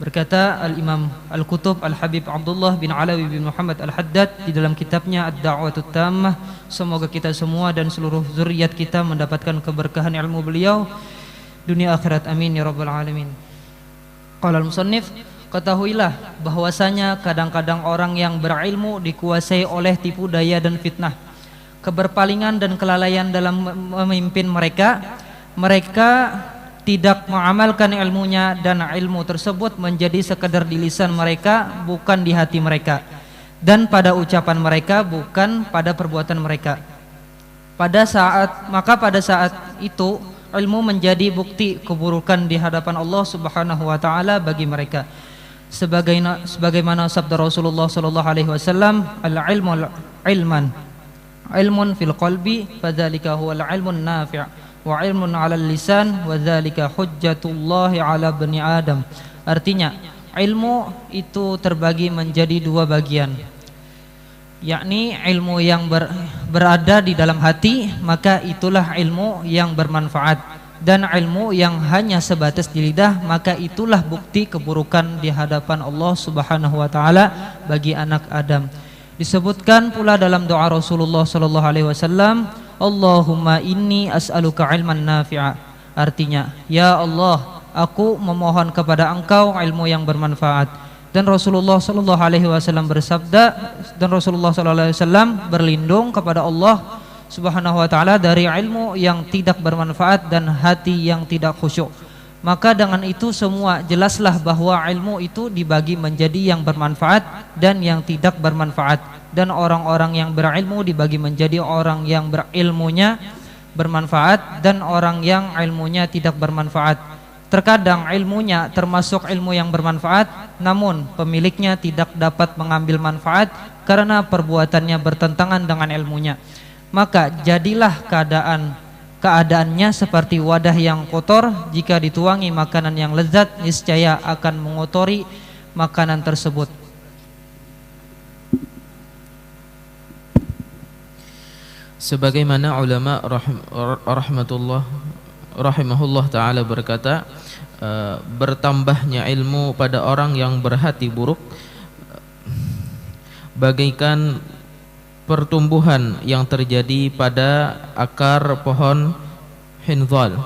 Berkata Al-Imam Al-Qutub Al-Habib Abdullah bin Alawi bin Muhammad Al-Haddad di dalam kitabnya Ad-Da'watut Tammah, semoga kita semua dan seluruh zuriat kita mendapatkan keberkahan ilmu beliau dunia akhirat, amin ya rabbal alamin. Qala al-musannif, ketahuilah bahwasanya kadang-kadang orang yang berilmu dikuasai oleh tipu daya dan fitnah, keberpalingan dan kelalaian dalam memimpin mereka. Mereka tidak mengamalkan ilmunya dan ilmu tersebut menjadi sekedar di lisan mereka, bukan di hati mereka, dan pada ucapan mereka, bukan pada perbuatan mereka. Pada saat itu ilmu menjadi bukti keburukan di hadapan Allah Subhanahu wa taala bagi mereka. Sebagaimana sabda Rasulullah sallallahu alaihi wasallam, al-ilmu ilmun fil qalbi fadzalika huwal ilmun nafi', wa ilmun 'alal lisan wa dzalika hujjatullahi 'ala bani Adam. Artinya, ilmu itu terbagi menjadi dua bagian, yakni ilmu yang berada di dalam hati, maka itulah ilmu yang bermanfaat, dan ilmu yang hanya sebatas di lidah, maka itulah bukti keburukan di hadapan Allah Subhanahu wa taala bagi anak Adam. Disebutkan pula dalam doa Rasulullah sallallahu alaihi wasallam, Allahumma inni as'aluka ilman nafi'a. Artinya, ya Allah, aku memohon kepada Engkau ilmu yang bermanfaat. Dan Rasulullah sallallahu alaihi wasallam bersabda, dan Rasulullah sallallahu alaihi wasallam berlindung kepada Allah Subhanahu wa taala dari ilmu yang tidak bermanfaat dan hati yang tidak khusyuk. Maka dengan itu semua jelaslah bahwa ilmu itu dibagi menjadi yang bermanfaat dan yang tidak bermanfaat, dan orang-orang yang berilmu dibagi menjadi orang yang berilmunya bermanfaat dan orang yang ilmunya tidak bermanfaat. Terkadang ilmunya termasuk ilmu yang bermanfaat, namun pemiliknya tidak dapat mengambil manfaat karena perbuatannya bertentangan dengan ilmunya. Maka jadilah keadaannya seperti wadah yang kotor, jika dituangi makanan yang lezat niscaya akan mengotori makanan tersebut. Sebagaimana ulama rahimahullah ta'ala berkata, bertambahnya ilmu pada orang yang berhati buruk bagaikan pertumbuhan yang terjadi pada akar pohon hindzal.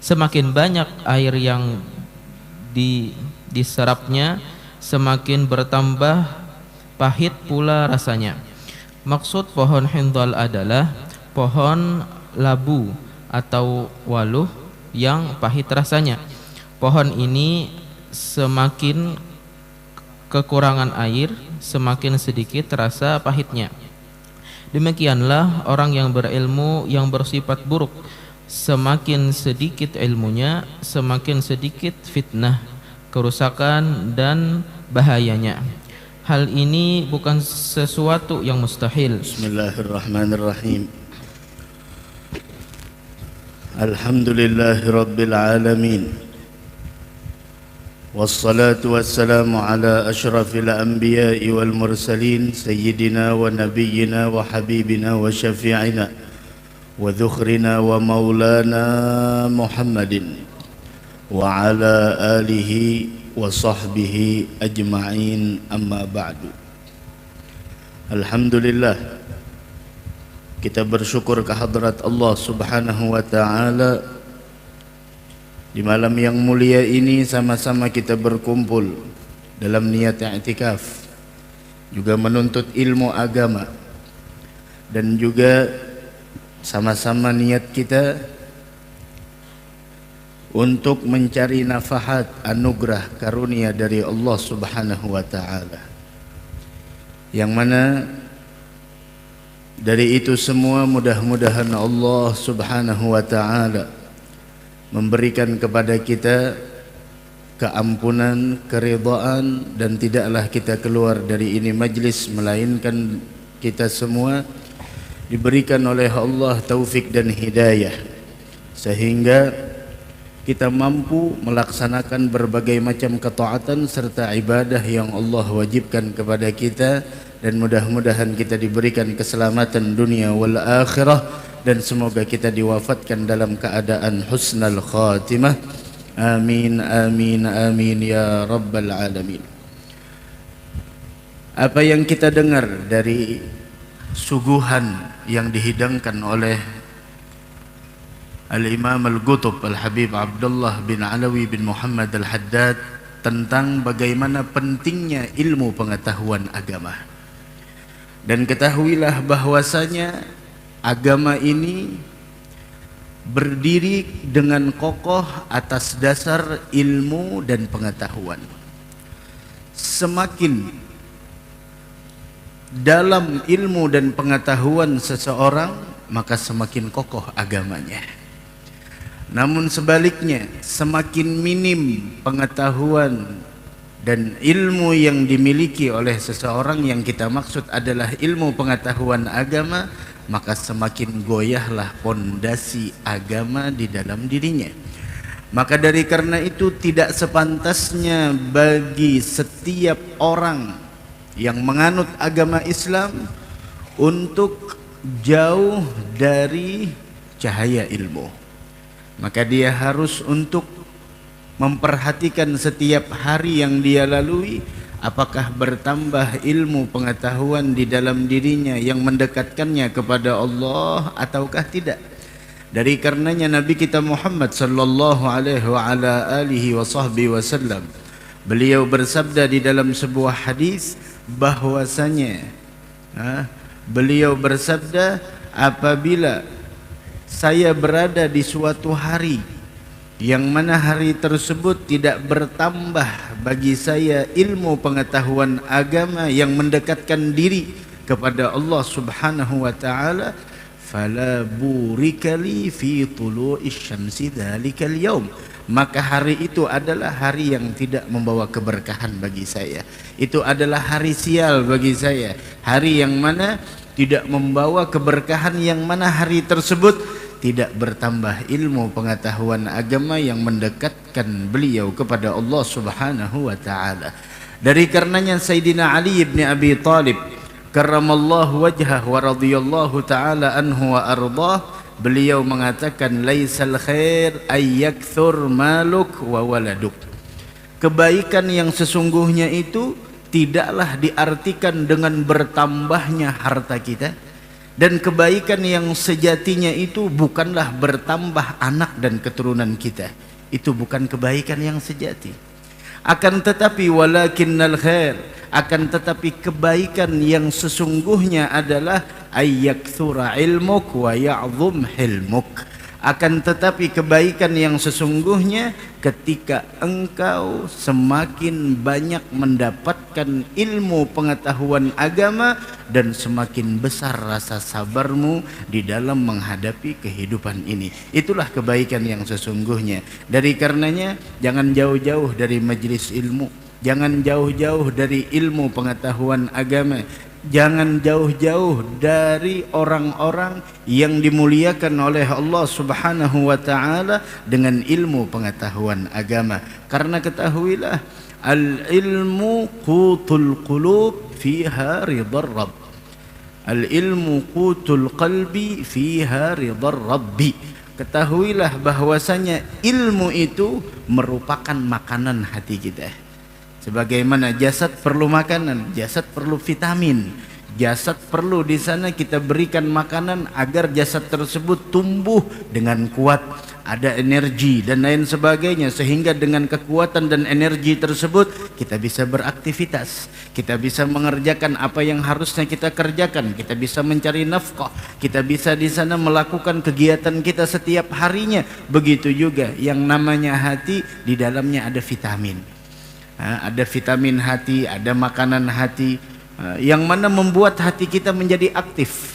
Semakin banyak air yang diserapnya, semakin bertambah pahit pula rasanya. Maksud pohon hindzal adalah pohon labu atau waluh yang pahit rasanya. Pohon ini semakin kekurangan air, semakin sedikit rasa pahitnya. Demikianlah orang yang berilmu yang bersifat buruk. Semakin sedikit ilmunya, semakin sedikit fitnah, kerusakan dan bahayanya. Hal ini bukan sesuatu yang mustahil. Bismillahirrahmanirrahim. Alhamdulillahirabbil alamin. Wassalatu wassalamu ala asyrafil anbiya'i wal mursalin sayyidina wa nabiyyina wa habibina wa syafi'ina wa dhukhrina wa maulana Muhammadin wa ala alihi wa sahbihi ajma'in, amma ba'du. Alhamdulillah, kita bersyukur kehadrat Allah Subhanahu wa ta'ala. Di malam yang mulia ini sama-sama kita berkumpul dalam niat i'tikaf, juga menuntut ilmu agama, dan juga sama-sama niat kita untuk mencari nafahat anugerah karunia dari Allah Subhanahu wa ta'ala, yang mana dari itu semua mudah-mudahan Allah Subhanahu wa ta'ala memberikan kepada kita keampunan, keridhaan, dan tidaklah kita keluar dari ini majlis melainkan kita semua diberikan oleh Allah taufik dan hidayah, sehingga kita mampu melaksanakan berbagai macam ketaatan serta ibadah yang Allah wajibkan kepada kita, dan mudah-mudahan kita diberikan keselamatan dunia wal akhirah dan semoga kita diwafatkan dalam keadaan husnul khatimah. Amin amin amin ya rabbal alamin. Apa yang kita dengar dari suguhan yang dihidangkan oleh Al-Imam Al-Qutb Al-Habib Abdullah bin Alawi bin Muhammad Al-Haddad tentang bagaimana pentingnya ilmu pengetahuan agama. Dan ketahuilah bahwasanya agama ini berdiri dengan kokoh atas dasar ilmu dan pengetahuan. Semakin dalam ilmu dan pengetahuan seseorang, maka semakin kokoh agamanya. Namun sebaliknya, semakin minim pengetahuan dan ilmu yang dimiliki oleh seseorang, yang kita maksud adalah ilmu pengetahuan agama, maka semakin goyahlah pondasi agama di dalam dirinya. Maka dari karena itu tidak sepantasnya bagi setiap orang yang menganut agama Islam untuk jauh dari cahaya ilmu. Maka dia harus untuk memperhatikan setiap hari yang dia lalui, apakah bertambah ilmu pengetahuan di dalam dirinya yang mendekatkannya kepada Allah ataukah tidak. Dari karenanya Nabi kita Muhammad sallallahu alaihi wa ala alihi wa sahbihi wasallam, beliau bersabda di dalam sebuah hadis bahwasanya beliau bersabda, apabila saya berada di suatu hari yang mana hari tersebut tidak bertambah bagi saya ilmu pengetahuan agama yang mendekatkan diri kepada Allah Subhanahu wa taala, fala burikali fi tulu'i syamsi dzalikal yaum, maka hari itu adalah hari yang tidak membawa keberkahan bagi saya. Itu adalah hari sial bagi saya, hari yang mana tidak membawa keberkahan, yang mana hari tersebut tidak bertambah ilmu pengetahuan agama yang mendekatkan beliau kepada Allah Subhanahu wa taala. Dari karenanya Sayyidina Ali bin Abi Thalib karramallahu wajhah wa radhiyallahu taala anhu wa ardhah, beliau mengatakan, laisal khair ayyakthur maluk wa waladuk. Kebaikan yang sesungguhnya itu tidaklah diartikan dengan bertambahnya harta kita, dan kebaikan yang sejatinya itu bukanlah bertambah anak dan keturunan kita. Itu bukan kebaikan yang sejati. Akan tetapi walakinnal khair, akan tetapi kebaikan yang sesungguhnya adalah ayyakthura ilmuk wa ya'zum hilmuk. Akan tetapi kebaikan yang sesungguhnya ketika engkau semakin banyak mendapatkan ilmu pengetahuan agama dan semakin besar rasa sabarmu di dalam menghadapi kehidupan ini. Itulah kebaikan yang sesungguhnya. Dari karenanya jangan jauh-jauh dari majelis ilmu, jangan jauh-jauh dari ilmu pengetahuan agama, jangan jauh-jauh dari orang-orang yang dimuliakan oleh Allah Subhanahu wa taala dengan ilmu pengetahuan agama. Karena ketahuilah, al-ilmu qutul qulub fiha ridar rabb. Al-ilmu qutul qalbi fiha ridar rabbi. Ketahuilah bahwasanya ilmu itu merupakan makanan hati kita. Sebagaimana jasad perlu makanan, jasad perlu vitamin, jasad perlu di sana kita berikan makanan agar jasad tersebut tumbuh dengan kuat, ada energi dan lain sebagainya, sehingga dengan kekuatan dan energi tersebut kita bisa beraktivitas, kita bisa mengerjakan apa yang harusnya kita kerjakan, kita bisa mencari nafkah, kita bisa di sana melakukan kegiatan kita setiap harinya. Begitu juga yang namanya hati, di dalamnya ada vitamin. Ada vitamin hati, ada makanan hati, yang mana membuat hati kita menjadi aktif.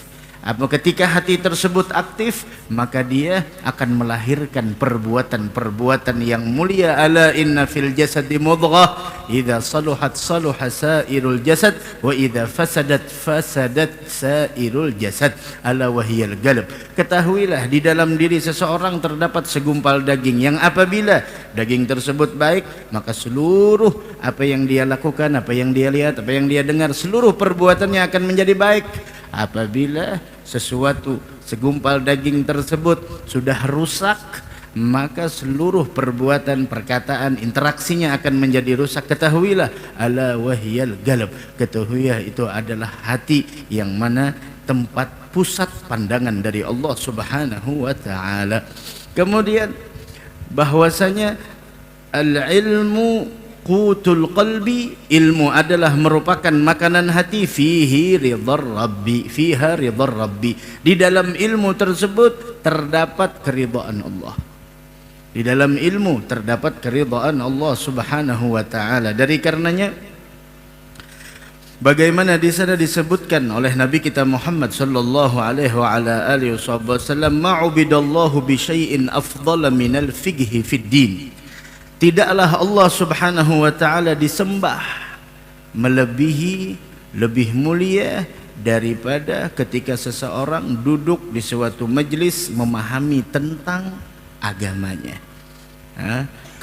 Ketika hati tersebut aktif, maka dia akan melahirkan perbuatan-perbuatan yang mulia. Ala inna fil jasadi mudghah, idza saluhat saluha sairul jasad, wa idza fasadat fasadat sairul jasad, ala wahiyal qalb. Ketahuilah, di dalam diri seseorang terdapat segumpal daging, yang apabila daging tersebut baik, maka seluruh apa yang dia lakukan, apa yang dia lihat, apa yang dia dengar, seluruh perbuatannya akan menjadi baik. Apabila sesuatu, segumpal daging tersebut sudah rusak, maka seluruh perbuatan, perkataan, interaksinya akan menjadi rusak. Ketahuilah, ala wahyal galab, ketahuilah itu adalah hati yang mana tempat pusat pandangan dari Allah Subhanahu wa taala. Kemudian bahwasanya al-ilmu qutul qalbi, ilmu adalah merupakan makanan hati, fihi ridhar rabbi, fiha ridhar rabbi, di dalam ilmu tersebut terdapat keridhaan Allah. Di dalam ilmu terdapat keridhaan Allah Subhanahu wa taala. Dari karenanya bagaimana di sana disebutkan oleh Nabi kita Muhammad sallallahu alaihi wa ala alihi wasallam, ma'ubidallahu bi syai'in afdhala minal fiqhi fid din. Tidaklah Allah Subhanahu wa taala disembah melebihi, lebih mulia daripada ketika seseorang duduk di suatu majlis memahami tentang agamanya.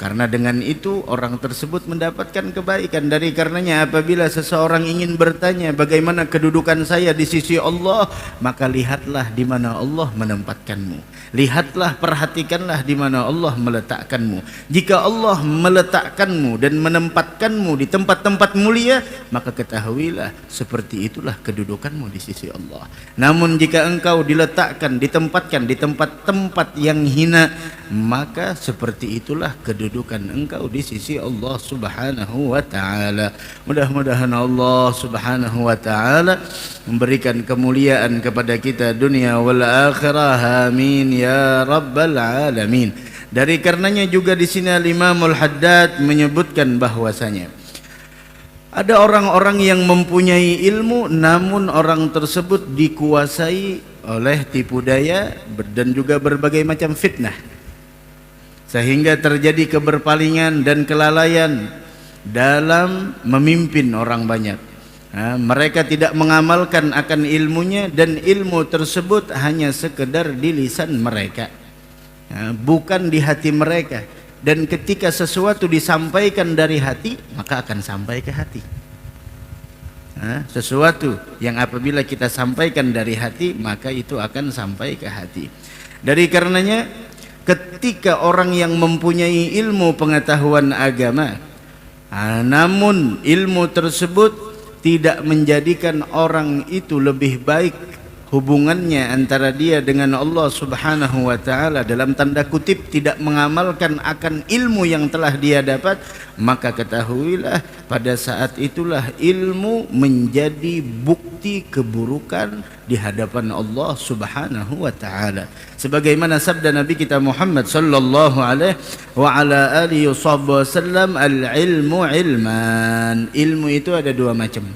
Karena dengan itu orang tersebut mendapatkan kebaikan. Dari karenanya apabila seseorang ingin bertanya bagaimana kedudukan saya di sisi Allah, maka lihatlah di mana Allah menempatkanmu. Lihatlah, perhatikanlah di mana Allah meletakkanmu. Jika Allah meletakkanmu dan menempatkanmu di tempat-tempat mulia, maka ketahuilah seperti itulah kedudukanmu di sisi Allah. Namun jika engkau diletakkan, ditempatkan di tempat-tempat yang hina, maka seperti itulah kedudukan engkau di sisi Allah Subhanahu wa taala. Mudah-mudahan Allah Subhanahu wa taala memberikan kemuliaan kepada kita dunia wal akhirah, amin ya rabbal alamin. Dari karenanya juga di sini Imamul Haddad menyebutkan bahwasanya ada orang-orang yang mempunyai ilmu namun orang tersebut dikuasai oleh tipu daya dan juga berbagai macam fitnah, sehingga terjadi keberpalingan dan kelalaian dalam memimpin orang banyak. Mereka tidak mengamalkan akan ilmunya dan ilmu tersebut hanya sekedar di lisan mereka, bukan di hati mereka. Dan ketika sesuatu disampaikan dari hati, maka akan sampai ke hati. Sesuatu yang apabila kita sampaikan dari hati, maka itu akan sampai ke hati. Dari karenanya ketika orang yang mempunyai ilmu pengetahuan agama, namun ilmu tersebut tidak menjadikan orang itu lebih baik hubungannya antara dia dengan Allah Subhanahu wa taala, dalam tanda kutip tidak mengamalkan akan ilmu yang telah dia dapat, maka ketahuilah pada saat itulah ilmu menjadi bukti keburukan di hadapan Allah Subhanahu wa taala. Sebagaimana sabda Nabi kita Muhammad sallallahu alaihi wa ala alihi wasallam, al-ilmu ilman. Ilmu itu ada dua macam.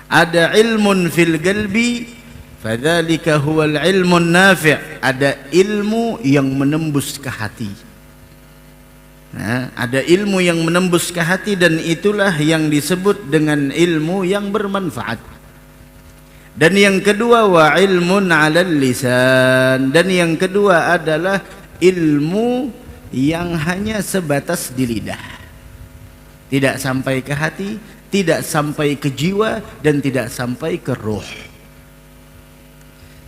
Ada ilmun fil qalbi, fadzalika huwal ilmun nafi'. Ada ilmu yang menembus ke hati. Ada ilmu yang menembus ke hati dan itulah yang disebut dengan ilmu yang bermanfaat. Dan yang kedua wa ilmun 'alal lisan. Dan yang kedua adalah ilmu yang hanya sebatas di lidah, tidak sampai ke hati, tidak sampai ke jiwa, dan tidak sampai ke ruh.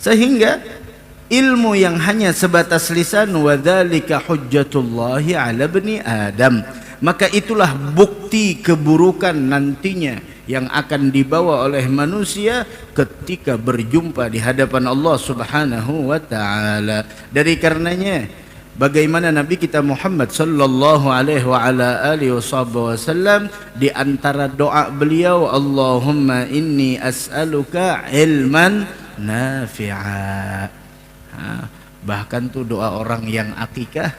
Sehingga ilmu yang hanya sebatas lisan, wadzalika hujjatullahi 'ala bani Adam, maka itulah bukti keburukan nantinya yang akan dibawa oleh manusia ketika berjumpa di hadapan Allah Subhanahu wa taala. Dari karenanya bagaimana Nabi kita Muhammad sallallahu alaihi wa ala alihi wasallam di antara doa beliau, Allahumma inni as'aluka ilman nafi'a. Bahkan tuh doa orang yang akikah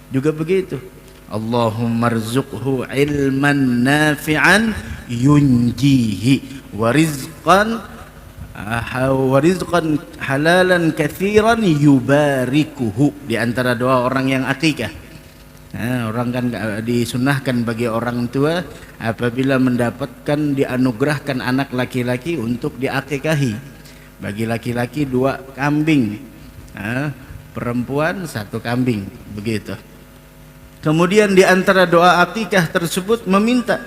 juga begitu. Allahumma rzuqhu ilman nafi'an yunjihi wa rizqan halalan kathiran yubarikuhu. Di antara doa orang yang akikah, orang kan disunahkan bagi orang tua apabila mendapatkan dianugerahkan anak laki-laki untuk diakikahi. Bagi laki-laki 2 kambing, perempuan 1 kambing, begitu. Kemudian di antara doa akikah tersebut meminta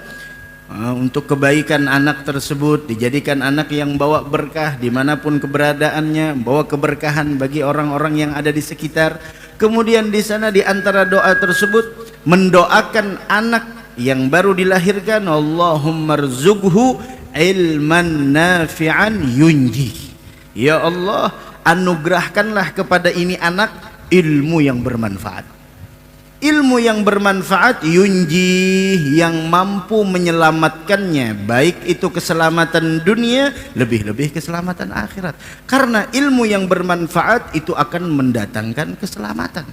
untuk kebaikan anak tersebut, dijadikan anak yang bawa berkah dimanapun keberadaannya, bawa keberkahan bagi orang-orang yang ada di sekitar. Kemudian di sana di antara doa tersebut mendoakan anak yang baru dilahirkan, Allahumma rzuqhu ilman nafi'an yunji. Ya Allah, anugerahkanlah kepada ini anak ilmu yang bermanfaat. Ilmu yang bermanfaat yunji, yang mampu menyelamatkannya, baik itu keselamatan dunia, lebih-lebih keselamatan akhirat. Karena ilmu yang bermanfaat itu akan mendatangkan keselamatan.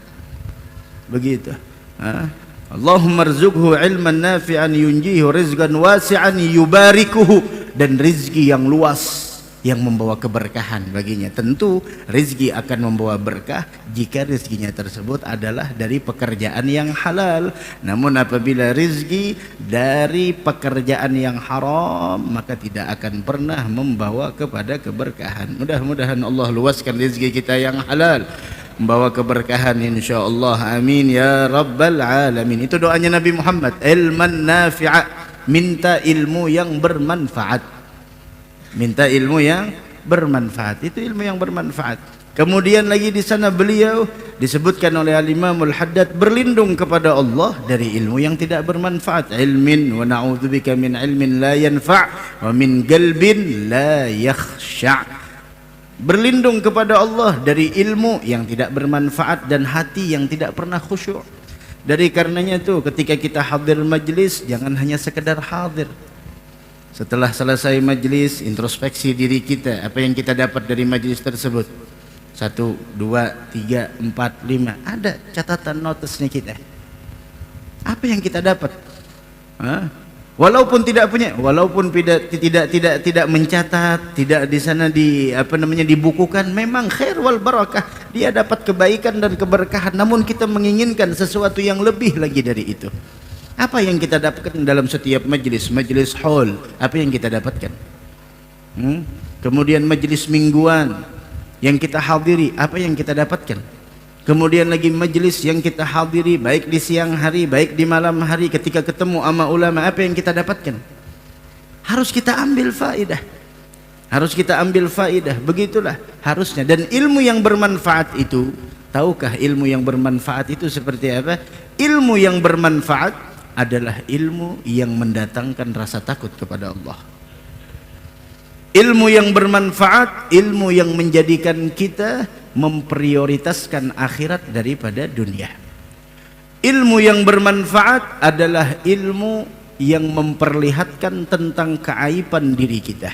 Begitu. Allahumma rzuqhu ilman nafi'an yunjihi rizqan wasi'an yubarikuhu, dan rizki yang luas yang membawa keberkahan baginya. Tentu rizki akan membawa berkah jika rizkinya tersebut adalah dari pekerjaan yang halal. Namun apabila rizki dari pekerjaan yang haram, maka tidak akan pernah membawa kepada keberkahan. Mudah-mudahan Allah luaskan rizki kita yang halal, membawa keberkahan insyaallah. Amin ya rabbal alamin. Itu doanya Nabi Muhammad, ilman nafi'a, minta ilmu yang bermanfaat. Minta ilmu yang bermanfaat, itu ilmu yang bermanfaat. Kemudian lagi di sana beliau disebutkan oleh Al-Imam Al-Haddad berlindung kepada Allah dari ilmu yang tidak bermanfaat. Ilmin wa na'udzubika min ilmin la yanfa' wa min qalbin la yakhsha'. Berlindung kepada Allah dari ilmu yang tidak bermanfaat dan hati yang tidak pernah khusyuk. Dari karenanya tuh ketika kita hadir majlis, jangan hanya sekedar hadir. Setelah selesai majlis, introspeksi diri kita, apa yang kita dapat dari majlis tersebut. 1, 2, 3, 4, 5. Ada catatan notisnya kita. Apa yang kita dapat? Walaupun tidak punya, walaupun tidak mencatat, tidak di sana dibukukan, memang khair wal barakah. Dia dapat kebaikan dan keberkahan, namun kita menginginkan sesuatu yang lebih lagi dari itu. Apa yang kita dapatkan dalam setiap majlis hall? Apa yang kita dapatkan? Kemudian majlis mingguan yang kita hadiri, apa yang kita dapatkan? Kemudian lagi majlis yang kita hadiri, baik di siang hari, baik di malam hari, ketika ketemu sama ulama, apa yang kita dapatkan? Harus kita ambil faedah. Harus kita ambil faedah. Begitulah harusnya. Dan ilmu yang bermanfaat itu, tahukah ilmu yang bermanfaat itu seperti apa? Ilmu yang bermanfaat adalah ilmu yang mendatangkan rasa takut kepada Allah. Ilmu yang bermanfaat, ilmu yang menjadikan kita memprioritaskan akhirat daripada dunia. Ilmu yang bermanfaat adalah ilmu yang memperlihatkan tentang keaiban diri kita.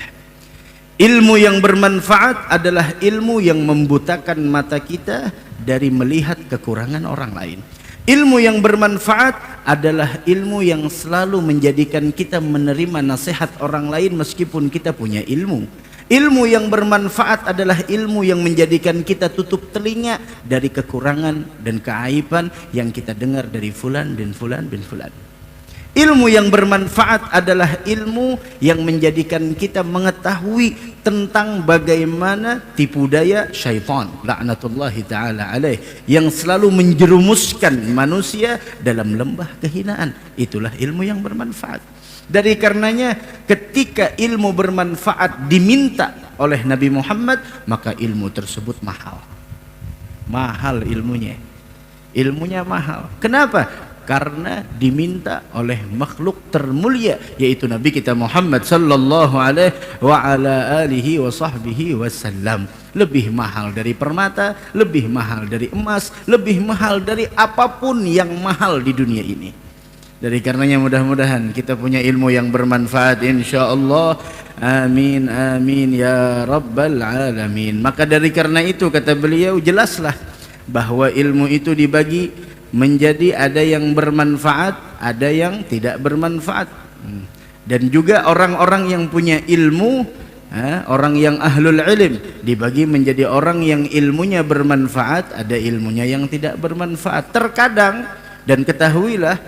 Ilmu yang bermanfaat adalah ilmu yang membutakan mata kita dari melihat kekurangan orang lain. Ilmu yang bermanfaat adalah ilmu yang selalu menjadikan kita menerima nasihat orang lain meskipun kita punya ilmu. Ilmu yang bermanfaat adalah ilmu yang menjadikan kita tutup telinga dari kekurangan dan keaiban yang kita dengar dari fulan bin fulan bin fulan. Ilmu yang bermanfaat adalah ilmu yang menjadikan kita mengetahui tentang bagaimana tipu daya syaitan laknatullahi ta'ala alaih yang selalu menjerumuskan manusia dalam lembah kehinaan. Itulah ilmu yang bermanfaat. Dari karenanya ketika ilmu bermanfaat diminta oleh Nabi Muhammad, maka ilmu tersebut mahal. Mahal ilmunya. Ilmunya mahal. Kenapa? Karena diminta oleh makhluk termulia, yaitu Nabi kita Muhammad sallallahu alaihi wa ala alihi wa sahbihi wasallam. Lebih mahal dari permata, lebih mahal dari emas, lebih mahal dari apapun yang mahal di dunia ini. Dari karenanya mudah-mudahan kita punya ilmu yang bermanfaat insyaallah. Amin amin ya rabbal alamin. Maka dari karena itu kata beliau, jelaslah bahwa ilmu itu dibagi menjadi ada yang bermanfaat, ada yang tidak bermanfaat. Dan juga orang-orang yang punya ilmu, orang yang ahlul ilm, dibagi menjadi orang yang ilmunya bermanfaat, ada ilmunya yang tidak bermanfaat. Terkadang, dan ketahuilah,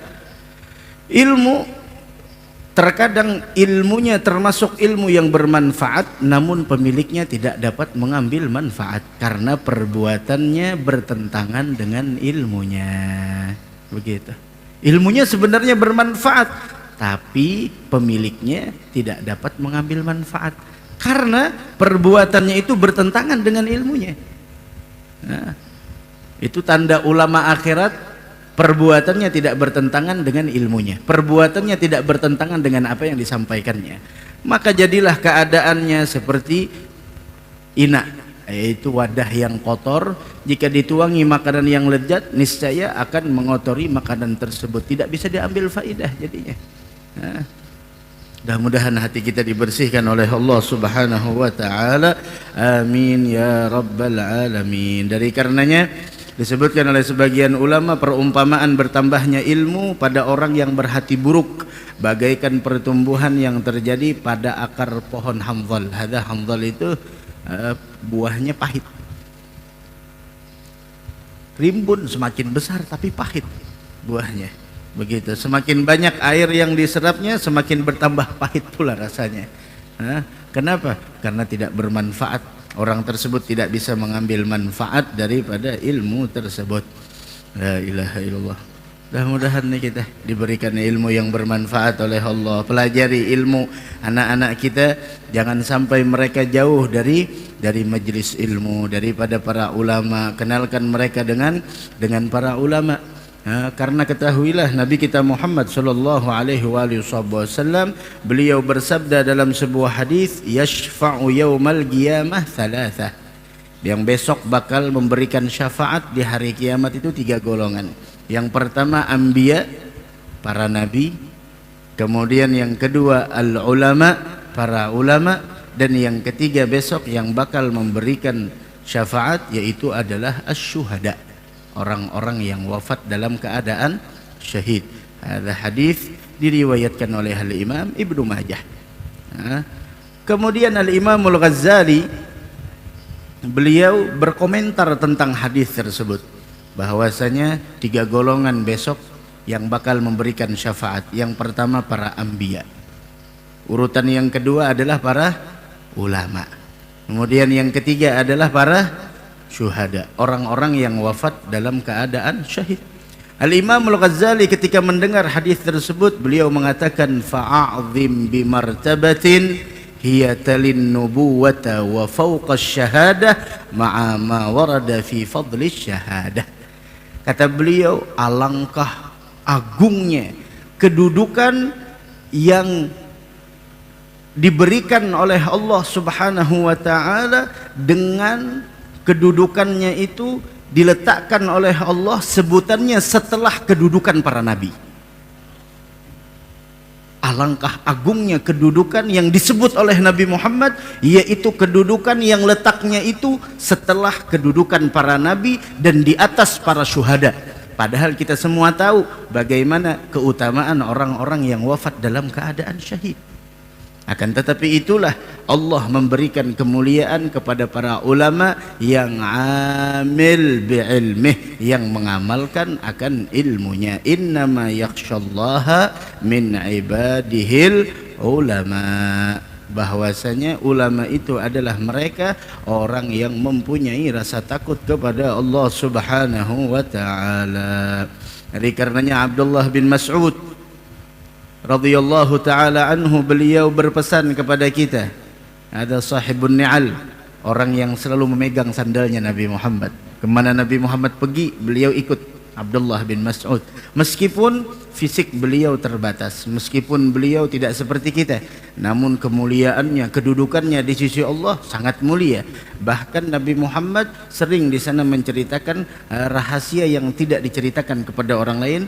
terkadang ilmunya termasuk ilmu yang bermanfaat, namun pemiliknya tidak dapat mengambil manfaat karena perbuatannya bertentangan dengan ilmunya. Begitu. Ilmunya sebenarnya bermanfaat, tapi pemiliknya tidak dapat mengambil manfaat karena perbuatannya itu bertentangan dengan ilmunya. Nah, itu tanda ulama akhirat, perbuatannya tidak bertentangan dengan ilmunya, perbuatannya tidak bertentangan dengan apa yang disampaikannya. Maka jadilah keadaannya seperti ina, yaitu wadah yang kotor. Jika dituangi makanan yang lezat, niscaya akan mengotori makanan tersebut, tidak bisa diambil faidah jadinya. Nah, mudah-mudahan hati kita dibersihkan oleh Allah Subhanahu wa taala. Amin ya rabbal alamin. Dari karenanya disebutkan oleh sebagian ulama, perumpamaan bertambahnya ilmu pada orang yang berhati buruk bagaikan pertumbuhan yang terjadi pada akar pohon hamdhal. Hamdhal itu buahnya pahit. Rimbun semakin besar tapi pahit buahnya. Begitu, semakin banyak air yang diserapnya semakin bertambah pahit pula rasanya. Kenapa? Karena tidak bermanfaat. Orang tersebut tidak bisa mengambil manfaat daripada ilmu tersebut. La ilaha illallah. Mudah-mudahan kita diberikan ilmu yang bermanfaat oleh Allah. Pelajari ilmu anak-anak kita, jangan sampai mereka jauh dari majelis ilmu, daripada para ulama. Kenalkan mereka dengan para ulama. Karena ketahuilah Nabi kita Muhammad sallallahu alaihi wasallam, beliau bersabda dalam sebuah hadis, yashfa'u yaumal qiyamah thalathah, yang besok bakal memberikan syafaat di hari kiamat itu 3 golongan. Yang pertama anbiya, para nabi, kemudian yang kedua al ulama, para ulama, dan yang ketiga besok yang bakal memberikan syafaat yaitu adalah asy-syuhada, orang-orang yang wafat dalam keadaan syahid. Ada hadis diriwayatkan oleh Al-Imam Ibnu Majah. Kemudian Al-Imam Al-Ghazali, beliau berkomentar tentang hadis tersebut, bahwasanya 3 golongan besok yang bakal memberikan syafaat. Yang pertama para anbiya, urutan yang kedua adalah para ulama, kemudian yang ketiga adalah para syuhada, orang-orang yang wafat dalam keadaan syahid. Al-Imam Al-Ghazali ketika mendengar hadis tersebut, beliau mengatakan fa'azim bimartabatin hiya talin nubuwata wa fawqa syahadah ma'a ma warada fi fadli syahadah. Kata beliau, alangkah agungnya kedudukan yang diberikan oleh Allah Subhanahu wa taala, dengan kedudukannya itu diletakkan oleh Allah sebutannya setelah kedudukan para nabi. Alangkah agungnya kedudukan yang disebut oleh Nabi Muhammad, yaitu kedudukan yang letaknya itu setelah kedudukan para nabi dan di atas para syuhada. Padahal kita semua tahu bagaimana keutamaan orang-orang yang wafat dalam keadaan syahid. Akan tetapi itulah Allah memberikan kemuliaan kepada para ulama yang amil bi'ilmih, yang mengamalkan akan ilmunya. Innama yakhsyallaha min ibadihil ulama, bahwasanya ulama itu adalah mereka orang yang mempunyai rasa takut kepada Allah Subhanahu wa ta'ala. Dari karenanya Abdullah bin Mas'ud radhiyallahu ta'ala anhu, beliau berpesan kepada kita, ada sahibun ni'al, orang yang selalu memegang sandalnya Nabi Muhammad. Kemana Nabi Muhammad pergi, beliau ikut. Abdullah bin Mas'ud, meskipun fisik beliau terbatas, meskipun beliau tidak seperti kita, namun kemuliaannya, kedudukannya di sisi Allah sangat mulia. Bahkan Nabi Muhammad sering di sana menceritakan rahasia yang tidak diceritakan kepada orang lain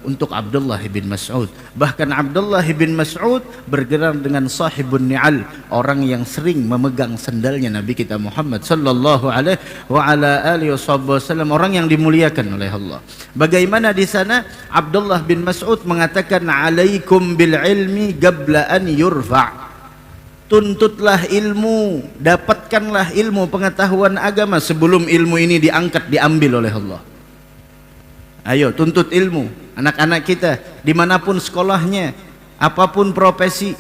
untuk Abdullah bin Mas'ud. Bahkan Abdullah bin Mas'ud bergerak dengan sahibun ni'al, orang yang sering memegang sandalnya Nabi kita Muhammad sallallahu alaihi wa ala alihi wasallam, orang yang dimuliakan oleh Allah. Bagaimana di sana Abdullah bin Mas'ud mengatakan, alaikum bil ilmi qabla an yurfa', tuntutlah ilmu, dapatkanlah ilmu pengetahuan agama sebelum ilmu ini diangkat, diambil oleh Allah. Ayo tuntut ilmu, anak-anak kita dimanapun sekolahnya, apapun profesi,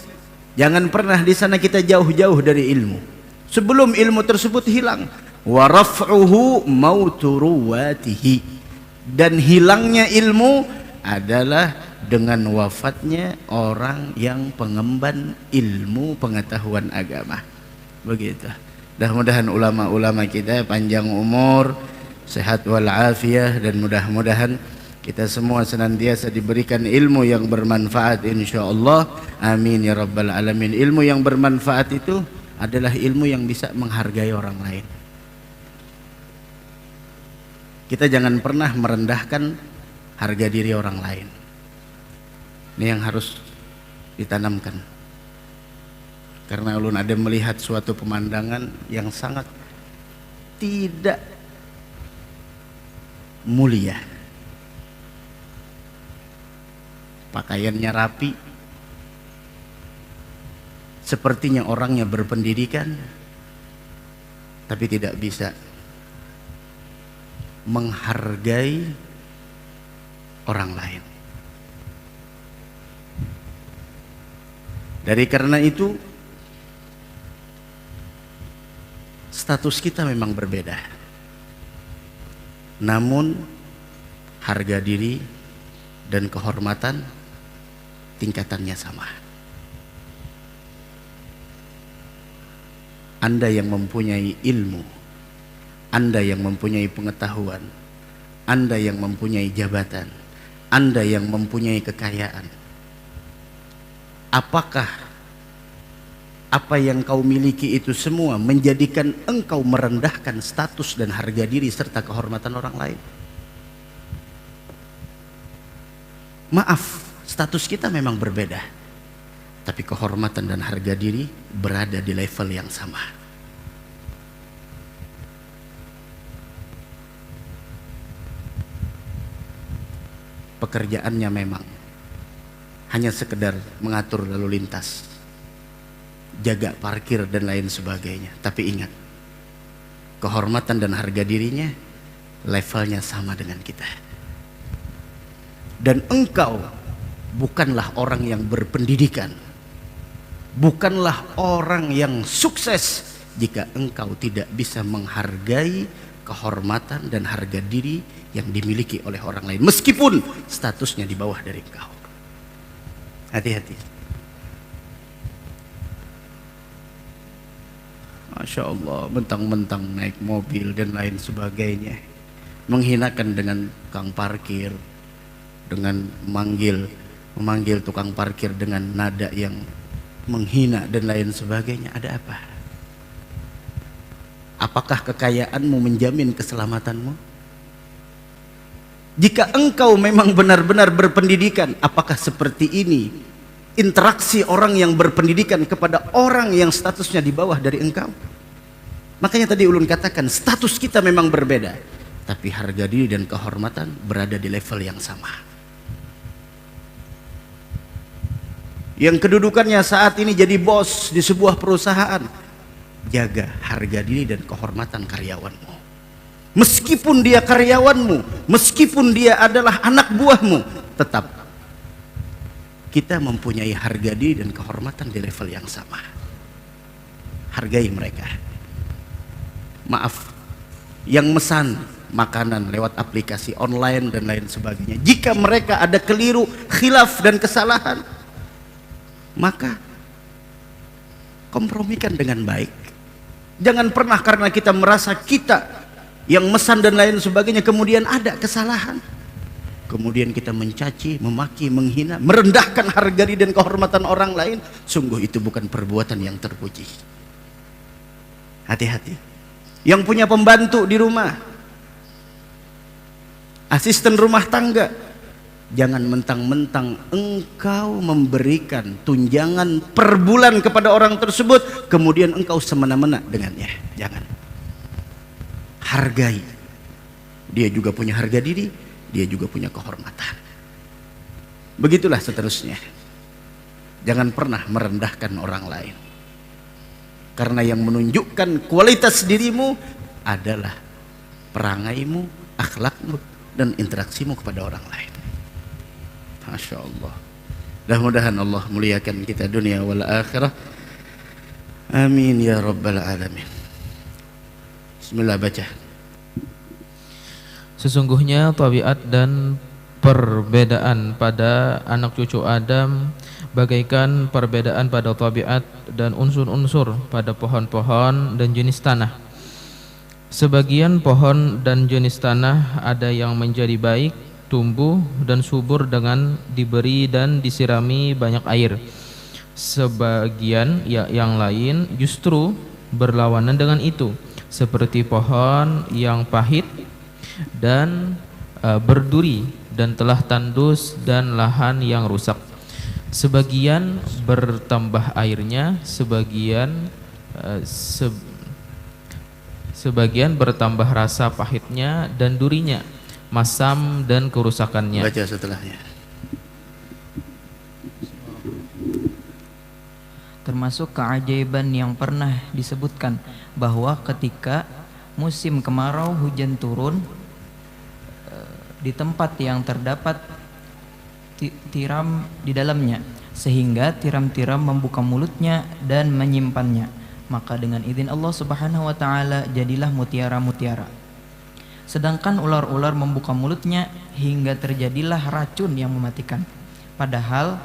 jangan pernah di sana kita jauh-jauh dari ilmu sebelum ilmu tersebut hilang. Wa raf'uhu mautu ruwatihi, dan hilangnya ilmu adalah dengan wafatnya orang yang pengemban ilmu pengetahuan agama. Begitu. Mudah-mudahan ulama-ulama kita panjang umur, sehat walafiat, dan mudah-mudahan kita semua senantiasa diberikan ilmu yang bermanfaat insyaallah. Amin ya rabbal alamin. Ilmu yang bermanfaat itu adalah ilmu yang bisa menghargai orang lain. Kita jangan pernah merendahkan harga diri orang lain. Ini yang harus ditanamkan. Karena ulun ada melihat suatu pemandangan yang sangat tidak mulia. Pakaiannya rapi, sepertinya orangnya berpendidikan, tapi tidak bisa menghargai orang lain. Dari karena itu, status kita memang berbeda, namun harga diri dan kehormatan tingkatannya sama. Anda yang mempunyai ilmu, Anda yang mempunyai pengetahuan, Anda yang mempunyai jabatan, Anda yang mempunyai kekayaan, apakah apa yang kau miliki itu semua menjadikan engkau merendahkan status dan harga diri serta kehormatan orang lain? Maaf, status kita memang berbeda, tapi kehormatan dan harga diri berada di level yang sama. Pekerjaannya memang hanya sekedar mengatur lalu lintas, jaga parkir dan lain sebagainya. Tapi ingat, kehormatan dan harga dirinya levelnya sama dengan kita. Dan engkau bukanlah orang yang berpendidikan, bukanlah orang yang sukses jika engkau tidak bisa menghargai kehormatan dan harga diri yang dimiliki oleh orang lain, meskipun statusnya di bawah dari engkau. Hati-hati. Masya Allah, mentang-mentang naik mobil dan lain sebagainya, menghinakan dengan tukang parkir, dengan memanggil tukang parkir dengan nada yang menghina dan lain sebagainya. Ada apa? Apakah kekayaanmu menjamin keselamatanmu? Jika engkau memang benar-benar berpendidikan, apakah seperti ini interaksi orang yang berpendidikan kepada orang yang statusnya di bawah dari engkau? Makanya tadi ulun katakan, status kita memang berbeda, tapi harga diri dan kehormatan berada di level yang sama. Yang kedudukannya saat ini jadi bos di sebuah perusahaan, jaga harga diri dan kehormatan karyawanmu. Meskipun dia karyawanmu, meskipun dia adalah anak buahmu, tetap kita mempunyai harga diri dan kehormatan di level yang sama. Hargai mereka. Maaf, yang mesan makanan lewat aplikasi online dan lain sebagainya, jika mereka ada keliru, khilaf dan kesalahan, maka kompromikan dengan baik. Jangan pernah karena kita merasa kita yang mesan dan lain sebagainya kemudian ada kesalahan, kemudian kita mencaci, memaki, menghina, merendahkan harga diri dan kehormatan orang lain. Sungguh itu bukan perbuatan yang terpuji. Hati-hati. Yang punya pembantu di rumah, asisten rumah tangga, jangan mentang-mentang engkau memberikan tunjangan per bulan kepada orang tersebut, kemudian engkau semena-mena dengannya. Jangan. Hargai. Dia juga punya harga diri, dia juga punya kehormatan. Begitulah seterusnya. Jangan pernah merendahkan orang lain. Karena yang menunjukkan kualitas dirimu adalah perangaimu, akhlakmu, dan interaksimu kepada orang lain. Masya Allah. Mudah-mudahan Allah muliakan kita dunia wal akhirah. Amin ya rabbal alamin. Bismillah, baca. Sesungguhnya tabiat dan perbedaan pada anak cucu Adam bagaikan perbedaan pada tabiat dan unsur-unsur pada pohon-pohon dan jenis tanah. Sebagian pohon dan jenis tanah ada yang menjadi baik, tumbuh dan subur dengan diberi dan disirami banyak air. Sebagian yang lain justru berlawanan dengan itu, seperti pohon yang pahit dan berduri dan telah tandus dan lahan yang rusak. Sebagian bertambah airnya, sebagian bertambah rasa pahitnya dan durinya, masam dan kerusakannya. Baca setelahnya. Termasuk keajaiban yang pernah disebutkan bahwa ketika musim kemarau hujan turun di tempat yang terdapat tiram di dalamnya, sehingga tiram-tiram membuka mulutnya dan menyimpannya, maka dengan izin Allah Subhanahu wa taala jadilah mutiara-mutiara. Sedangkan ular-ular membuka mulutnya hingga terjadilah racun yang mematikan. Padahal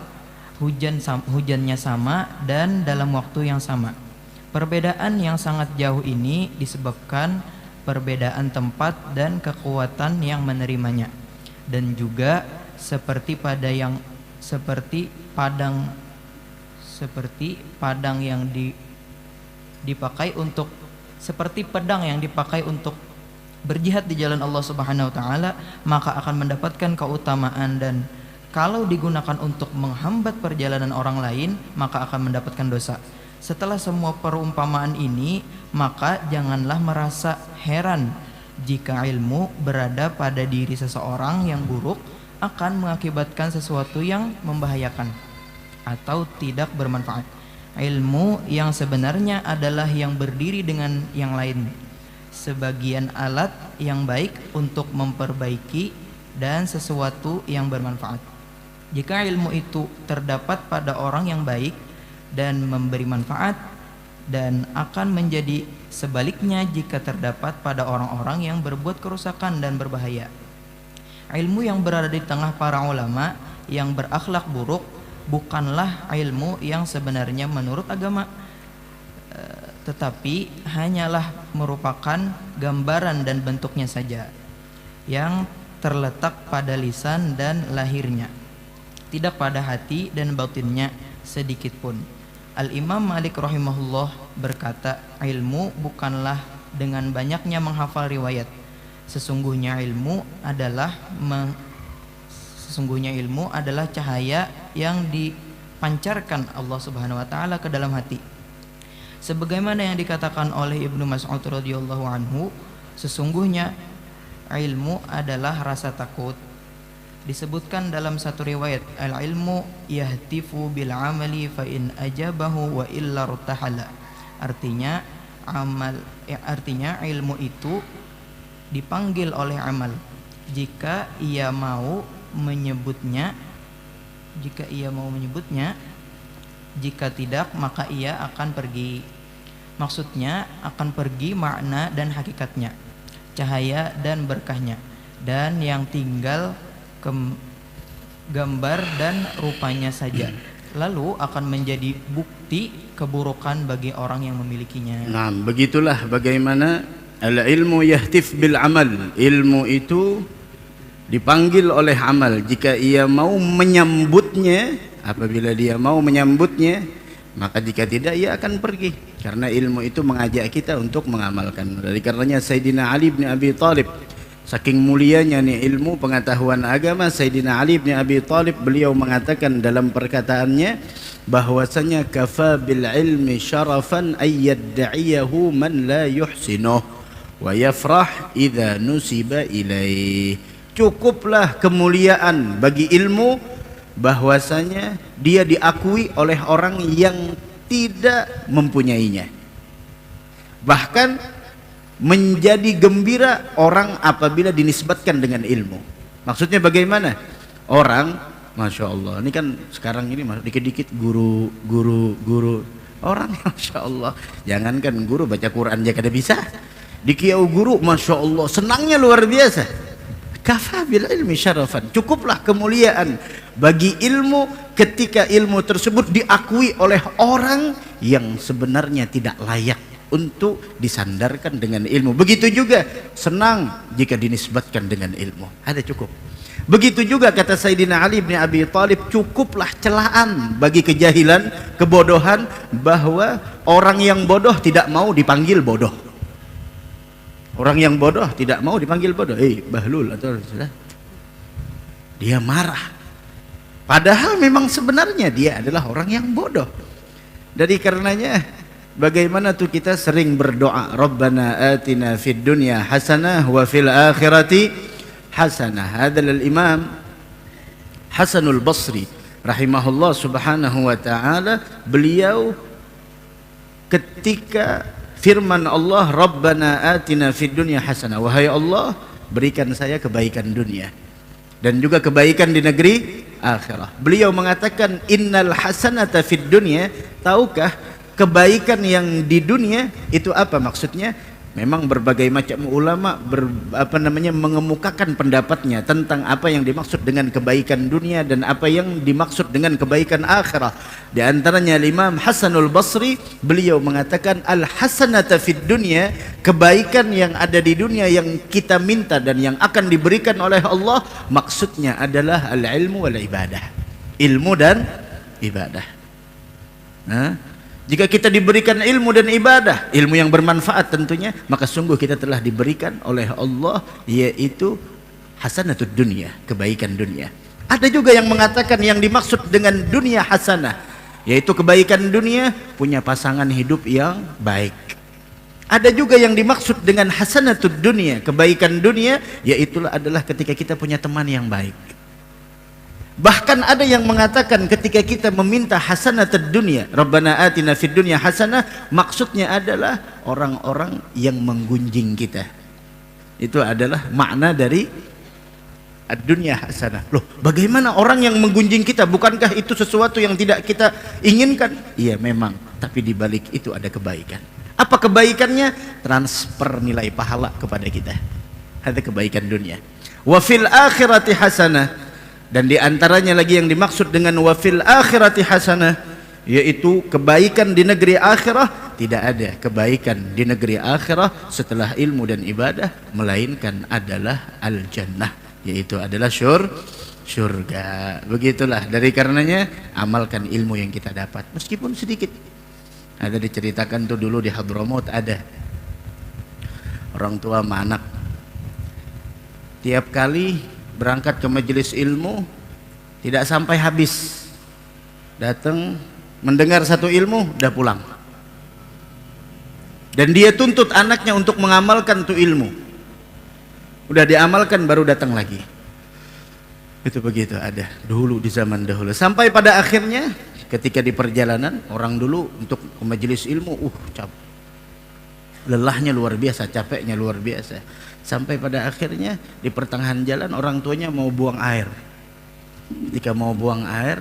hujannya sama dan dalam waktu yang sama. Perbedaan yang sangat jauh ini disebabkan perbedaan tempat dan kekuatan yang menerimanya, dan juga seperti padang yang dipakai untuk seperti pedang yang dipakai untuk berjihad di jalan Allah Subhanahu wa taala, maka akan mendapatkan keutamaan, dan kalau digunakan untuk menghambat perjalanan orang lain maka akan mendapatkan dosa. Setelah semua perumpamaan ini, maka janganlah merasa heran jika ilmu berada pada diri seseorang yang buruk akan mengakibatkan sesuatu yang membahayakan atau tidak bermanfaat. Ilmu yang sebenarnya adalah yang berdiri dengan yang lain, sebagian alat yang baik untuk memperbaiki dan sesuatu yang bermanfaat. Jika ilmu itu terdapat pada orang yang baik dan memberi manfaat, dan akan menjadi sebaliknya jika terdapat pada orang-orang yang berbuat kerusakan dan berbahaya. Ilmu yang berada di tengah para ulama yang berakhlak buruk bukanlah ilmu yang sebenarnya menurut agama, tetapi hanyalah merupakan gambaran dan bentuknya saja yang terletak pada lisan dan lahirnya, tidak pada hati dan batinnya sedikit pun. Al-Imam Malik rahimahullah berkata, ilmu bukanlah dengan banyaknya menghafal riwayat. Sesungguhnya ilmu adalah cahaya yang dipancarkan Allah Subhanahu wa taala ke dalam hati. Sebagaimana yang dikatakan oleh Ibnu Mas'ud radhiyallahu anhu, sesungguhnya ilmu adalah rasa takut. Disebutkan dalam satu riwayat, al-ilmu yahtifu bil amali fa in ajabahu wa illa rutahala. Artinya ilmu itu dipanggil oleh amal jika ia mau menyebutnya, jika tidak maka ia akan pergi. Maksudnya akan pergi makna dan hakikatnya, cahaya dan berkahnya, dan yang tinggal gambar dan rupanya saja, lalu akan menjadi bukti keburukan bagi orang yang memilikinya. Nah, begitulah bagaimana al-ilmu yahtif bil amal. Ilmu itu dipanggil oleh amal jika ia mau menyambutnya. Apabila dia mau menyambutnya, maka jika tidak ia akan pergi, karena ilmu itu mengajak kita untuk mengamalkan. Dari karenanya Sayyidina Ali bin Abi Thalib, saking mulianya nih ilmu pengetahuan agama, Sayyidina Ali bin Abi Thalib beliau mengatakan dalam perkataannya bahwasanya kafa bil ilmi syarafan ay yad'iyahu man la yuhsinuh wa yafrah idza nusiba ilaih. Cukuplah kemuliaan bagi ilmu bahwasanya dia diakui oleh orang yang tidak mempunyainya, bahkan menjadi gembira orang apabila dinisbatkan dengan ilmu. Maksudnya bagaimana? Orang, Masya Allah, ini kan sekarang ini dikit-dikit guru orang, Masya Allah, jangankan guru baca Quran aja kada bisa, di kiau guru, Masya Allah, senangnya luar biasa. Kafa bil ilmi syarafan. Cukuplah kemuliaan bagi ilmu ketika ilmu tersebut diakui oleh orang yang sebenarnya tidak layak untuk disandarkan dengan ilmu. Begitu juga senang jika dinisbatkan dengan ilmu. Ada cukup. Begitu juga kata Sayyidina Ali bin Abi Thalib, cukuplah celaan bagi kejahilan, kebodohan, bahwa orang yang bodoh tidak mau dipanggil bodoh. Orang yang bodoh tidak mau dipanggil bodoh. Bahlul atau sudah. Dia marah. Padahal memang sebenarnya dia adalah orang yang bodoh. Dari karenanya bagaimana tuh kita sering berdoa, Rabbana atina fid dunya hasanah wa fil akhirati hasanah. Hadzal Imam Hasanul Basri rahimahullah subhanahu wa ta'ala, beliau ketika firman Allah, Rabbana atina fid dunya hasanah, wahai Allah berikan saya kebaikan dunia dan juga kebaikan di negeri akhirah. Beliau mengatakan innal hasanata fid dunya, tahukah kebaikan yang di dunia itu apa maksudnya? Memang berbagai macam ulama mengemukakan pendapatnya tentang apa yang dimaksud dengan kebaikan dunia dan apa yang dimaksud dengan kebaikan akhirah. Di antaranya Imam Hasanul Basri, beliau mengatakan al hasanata fid dunya, kebaikan yang ada di dunia yang kita minta dan yang akan diberikan oleh Allah, maksudnya adalah al ilmu wal ibadah, ilmu dan ibadah. Jika kita diberikan ilmu dan ibadah, ilmu yang bermanfaat tentunya, maka sungguh kita telah diberikan oleh Allah, yaitu hasanatud dunia, kebaikan dunia. Ada juga yang mengatakan yang dimaksud dengan dunia hasanah, yaitu kebaikan dunia, punya pasangan hidup yang baik. Ada juga yang dimaksud dengan hasanatud dunia, kebaikan dunia, yaitu adalah ketika kita punya teman yang baik. Bahkan ada yang mengatakan ketika kita meminta hasanatud dunia, Rabbana atina fid dunya hasanah, maksudnya adalah orang-orang yang menggunjing kita. Itu adalah makna dari ad-dunya hasanah. Loh, bagaimana orang yang menggunjing kita? Bukankah itu sesuatu yang tidak kita inginkan? Iya memang, tapi di balik itu ada kebaikan. Apa kebaikannya? Transfer nilai pahala kepada kita. Ada kebaikan dunia. Wa fil akhirati hasanah. Dan diantaranya lagi yang dimaksud dengan wafil akhirati hasanah, yaitu kebaikan di negeri akhirah. Tidak ada kebaikan di negeri akhirah setelah ilmu dan ibadah, melainkan adalah al-jannah, yaitu adalah surga. Begitulah, dari karenanya amalkan ilmu yang kita dapat meskipun sedikit. Ada diceritakan tuh dulu di Hadramaut, ada orang tua sama anak, tiap kali berangkat ke majelis ilmu tidak sampai habis, datang mendengar satu ilmu udah pulang, dan dia tuntut anaknya untuk mengamalkan tuh ilmu. Udah diamalkan baru datang lagi. Itu begitu ada dulu di zaman dahulu, sampai pada akhirnya ketika di perjalanan orang dulu untuk ke majelis ilmu lelahnya luar biasa, capeknya luar biasa. Sampai pada akhirnya di pertengahan jalan orang tuanya mau buang air. Ketika mau buang air,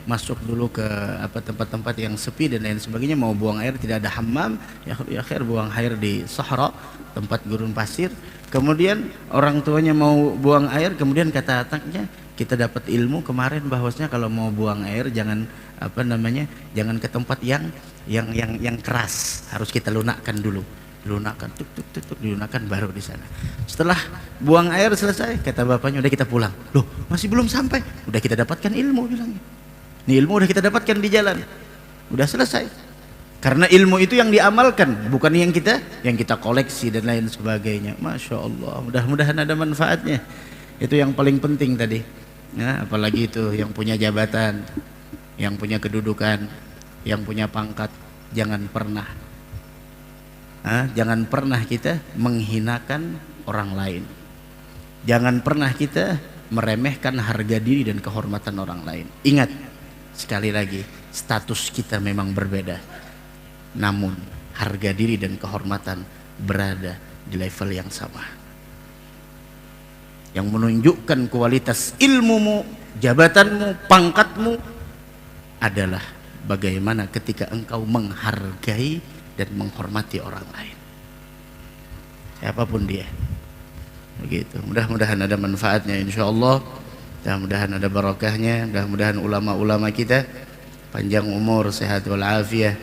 masuk dulu ke tempat-tempat yang sepi dan lain sebagainya, mau buang air tidak ada hammam, ya akhir buang air di sahra, tempat gurun pasir. Kemudian orang tuanya mau buang air, kemudian kata anaknya, kita dapat ilmu kemarin bahwasanya kalau mau buang air jangan jangan ke tempat yang keras, harus kita lunakkan dulu. Lunakkan, dilunakkan baru di sana. Setelah buang air selesai, kata bapaknya, udah kita pulang. Loh, masih belum sampai? Udah kita dapatkan ilmu, bilangnya. Ini ilmu udah kita dapatkan di jalan. Udah selesai. Karena ilmu itu yang diamalkan, bukan yang kita koleksi dan lain sebagainya. Masya Allah, mudah-mudahan ada manfaatnya. Itu yang paling penting tadi. Ya, apalagi itu yang punya jabatan, yang punya kedudukan, yang punya pangkat, jangan pernah kita menghinakan orang lain. Jangan pernah kita meremehkan harga diri dan kehormatan orang lain. Ingat, sekali lagi, status kita memang berbeda, namun harga diri dan kehormatan berada di level yang sama. Yang menunjukkan kualitas ilmumu, jabatanmu, pangkatmu adalah bagaimana ketika engkau menghargai dan menghormati orang lain, siapapun dia. Begitu. Mudah-mudahan ada manfaatnya insyaallah. Mudah-mudahan ada barakahnya. Mudah-mudahan ulama-ulama kita panjang umur, sehat wal afiah,